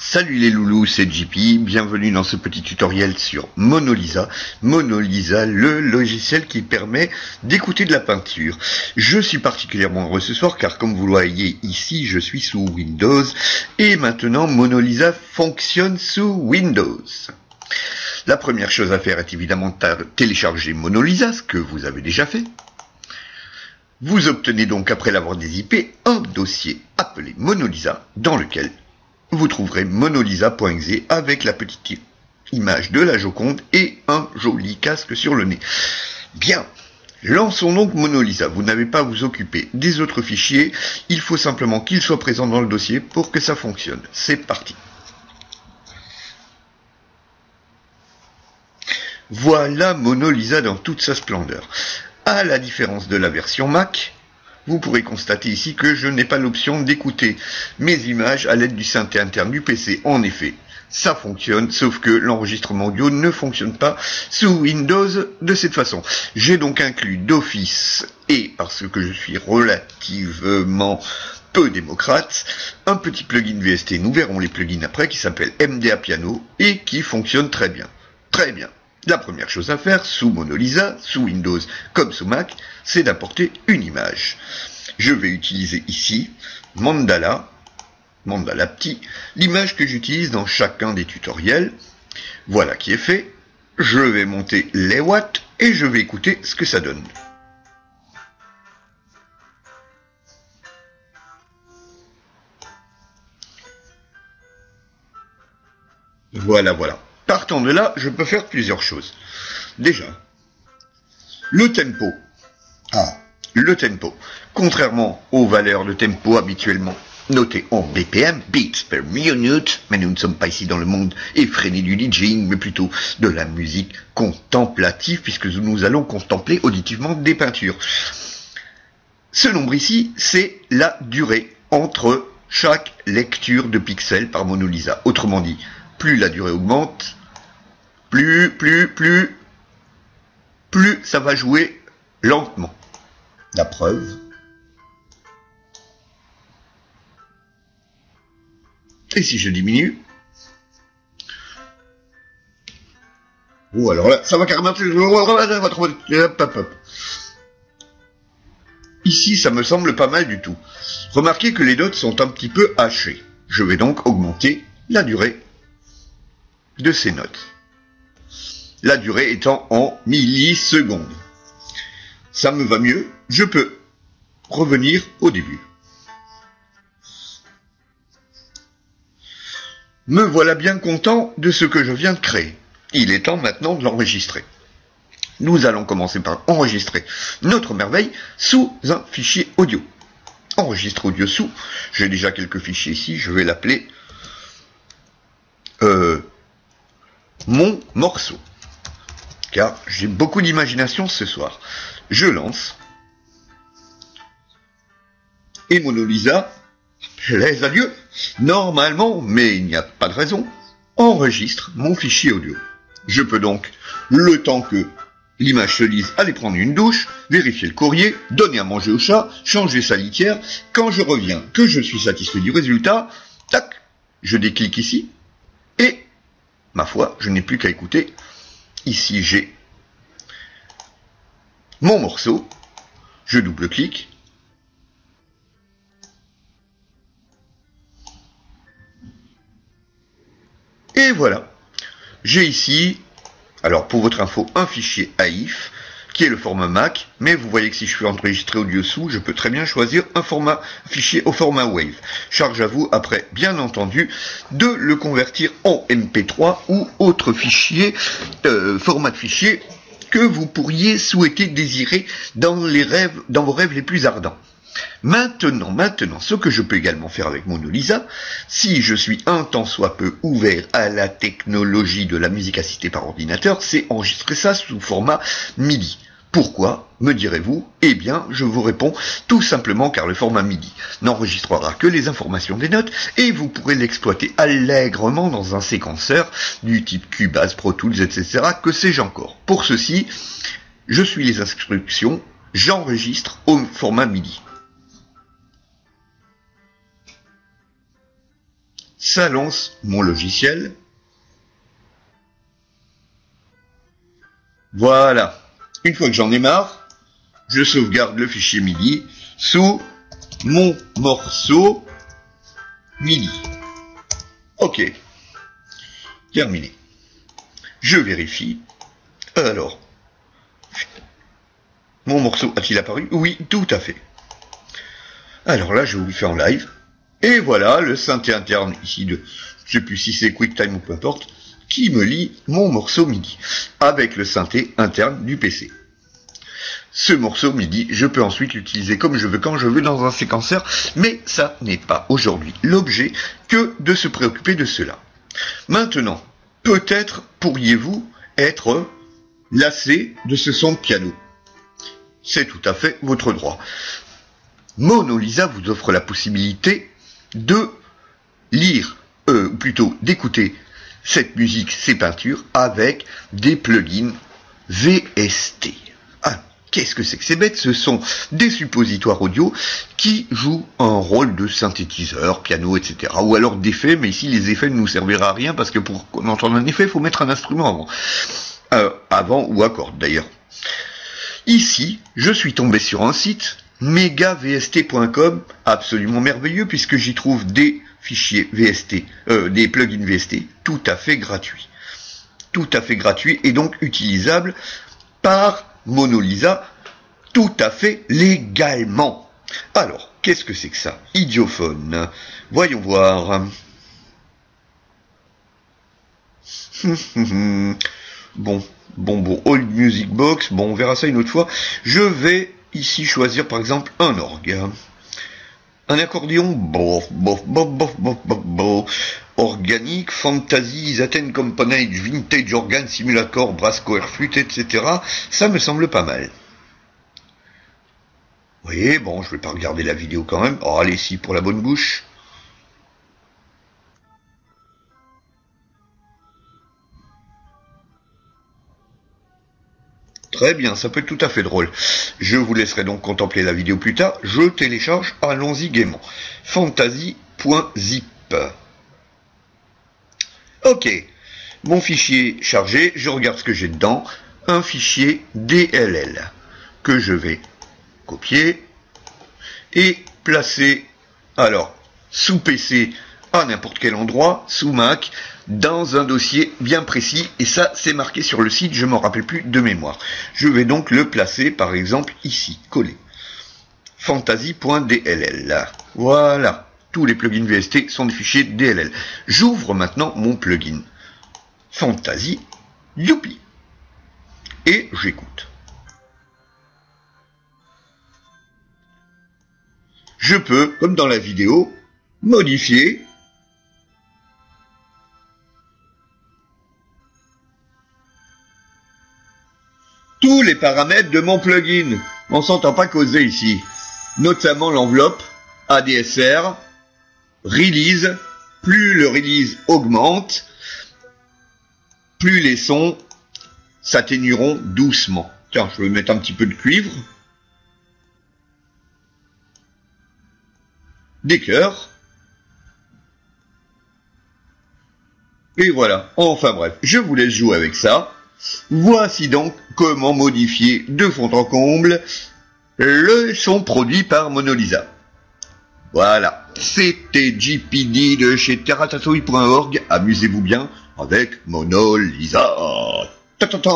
Salut les loulous, c'est JP, bienvenue dans ce petit tutoriel sur Mona Lisa. Mona Lisa, le logiciel qui permet d'écouter de la peinture. Je suis particulièrement heureux ce soir car comme vous le voyez ici, je suis sous Windows et maintenant Mona Lisa fonctionne sous Windows. La première chose à faire est évidemment de télécharger Mona Lisa, ce que vous avez déjà fait. Vous obtenez donc après l'avoir dézippé un dossier appelé Mona Lisa dans lequel vous trouverez monalisa.exe avec la petite image de la Joconde et un joli casque sur le nez. Bien, lançons donc Mona Lisa. Vous n'avez pas à vous occuper des autres fichiers, il faut simplement qu'ils soient présents dans le dossier pour que ça fonctionne. C'est parti. Voilà Mona Lisa dans toute sa splendeur. À la différence de la version Mac, vous pourrez constater ici que je n'ai pas l'option d'écouter mes images à l'aide du synthé interne du PC. En effet, ça fonctionne, sauf que l'enregistrement audio ne fonctionne pas sous Windows de cette façon. J'ai donc inclus d'office, et parce que je suis relativement peu démocrate, un petit plugin VST, nous verrons les plugins après, qui s'appelle MDA Piano, et qui fonctionne très bien. Très bien. La première chose à faire, sous Mona Lisa, sous Windows comme sous Mac, c'est d'importer une image. Je vais utiliser ici Mandala petit, l'image que j'utilise dans chacun des tutoriels. Voilà qui est fait. Je vais monter les watts et je vais écouter ce que ça donne. Voilà. Partant de là, je peux faire plusieurs choses. Déjà, le tempo. Le tempo. Contrairement aux valeurs de tempo habituellement notées en BPM, beats per minute, mais nous ne sommes pas ici dans le monde effréné du DJing, mais plutôt de la musique contemplative, puisque nous allons contempler auditivement des peintures. Ce nombre ici, c'est la durée entre chaque lecture de pixels par Mona Lisa. Autrement dit, plus la durée augmente, plus ça va jouer lentement. La preuve. Et si je diminue. Oh, alors là, ça va carrément. Ici, ça me semble pas mal du tout. Remarquez que les notes sont un petit peu hachées. Je vais donc augmenter la durée de ces notes. La durée étant en millisecondes. Ça me va mieux, je peux revenir au début. Me voilà bien content de ce que je viens de créer. Il est temps maintenant de l'enregistrer. Nous allons commencer par enregistrer notre merveille sous un fichier audio. Enregistre audio sous, j'ai déjà quelques fichiers ici, je vais l'appeler mon morceau. Car j'ai beaucoup d'imagination ce soir. Je lance. Et Mona Lisa, les adieux, normalement, mais il n'y a pas de raison, enregistre mon fichier audio. Je peux donc, le temps que l'image se lise, aller prendre une douche, vérifier le courrier, donner à manger au chat, changer sa litière. Quand je reviens, que je suis satisfait du résultat, tac, je déclique ici, et, ma foi, je n'ai plus qu'à écouter. Ici, j'ai mon morceau, je double-clique, et voilà. J'ai ici, alors pour votre info, un fichier AIF, qui est le format Mac, mais vous voyez que si je suis enregistré audio sous, je peux très bien choisir un fichier au format Wave. Charge à vous, après, bien entendu, de le convertir en MP3 ou autre fichier, format de fichier que vous pourriez souhaiter désirer dans vos rêves les plus ardents. Maintenant, ce que je peux également faire avec Mona Lisa, si je suis un tant soit peu ouvert à la technologie de la musique assistée par ordinateur, c'est enregistrer ça sous format MIDI. Pourquoi, me direz-vous? Eh bien, je vous réponds tout simplement car le format MIDI n'enregistrera que les informations des notes et vous pourrez l'exploiter allègrement dans un séquenceur du type Cubase, Pro Tools, etc. Que sais-je encore? Pour ceci, je suis les instructions, j'enregistre au format MIDI. ça lance mon logiciel. Voilà. Une fois que j'en ai marre, je sauvegarde le fichier MIDI sous mon morceau MIDI. Ok. Terminé. Je vérifie. Alors, mon morceau a-t-il apparu? Oui, tout à fait. Alors là, je vous le fais en live. Et voilà le synthé interne ici de, je sais plus si c'est QuickTime ou peu importe, qui me lie mon morceau MIDI avec le synthé interne du PC. Ce morceau MIDI, je peux ensuite l'utiliser comme je veux, quand je veux, dans un séquenceur, mais ça n'est pas aujourd'hui l'objet que de se préoccuper de cela. Maintenant, peut-être pourriez-vous être lassé de ce son de piano. C'est tout à fait votre droit. Mona Lisa vous offre la possibilité de lire, ou plutôt d'écouter cette musique, ces peintures, avec des plugins VST. Ah, qu'est-ce que c'est que ces bêtes? Ce sont des suppositoires audio qui jouent un rôle de synthétiseur, piano, etc. Ou alors d'effets, mais ici les effets ne nous serviront à rien parce que pour entendre un effet, il faut mettre un instrument avant. Avant ou à corde d'ailleurs. Ici, je suis tombé sur un site, megavst.com, absolument merveilleux puisque j'y trouve des fichiers VST, des plugins VST tout à fait gratuits. Tout à fait gratuits et donc utilisables par Mona Lisa tout à fait légalement. Alors, qu'est-ce que c'est que ça? Idiophone. Voyons voir. Bon, Old Music Box, bon, on verra ça une autre fois. Je vais ici choisir par exemple un orgue. Un accordéon, organique, fantasy, Zaten Component, vintage organ, simulator, brass coeur, flûte, etc. Ça me semble pas mal. Vous voyez, bon, je vais pas regarder la vidéo quand même. Oh, allez, si, pour la bonne bouche. Très bien, ça peut être tout à fait drôle. Je vous laisserai donc contempler la vidéo plus tard. Je télécharge, allons-y gaiement. Fantasy.zip. Ok, mon fichier chargé, je regarde ce que j'ai dedans. Un fichier DLL que je vais copier et placer, alors, sous PC à n'importe quel endroit, sous Mac, dans un dossier bien précis, et ça c'est marqué sur le site, je m'en rappelle plus de mémoire. Je vais donc le placer par exemple ici, collé. Fantasy.dll. Voilà, tous les plugins VST sont des fichiers DLL. J'ouvre maintenant mon plugin Fantasy, youpi, et j'écoute. Je peux, comme dans la vidéo, modifier tous les paramètres de mon plugin. On s'entend pas causer ici. Notamment l'enveloppe, ADSR, release. Plus le release augmente, plus les sons s'atténueront doucement. Tiens, je vais mettre un petit peu de cuivre. Des chœurs. Et voilà. Enfin bref, je vous laisse jouer avec ça. Voici donc comment modifier de fond en comble le son produit par Mona Lisa. Voilà, c'était JPD de chez terratatouille.org. Amusez-vous bien avec Mona Lisa. Ta-ta-ta.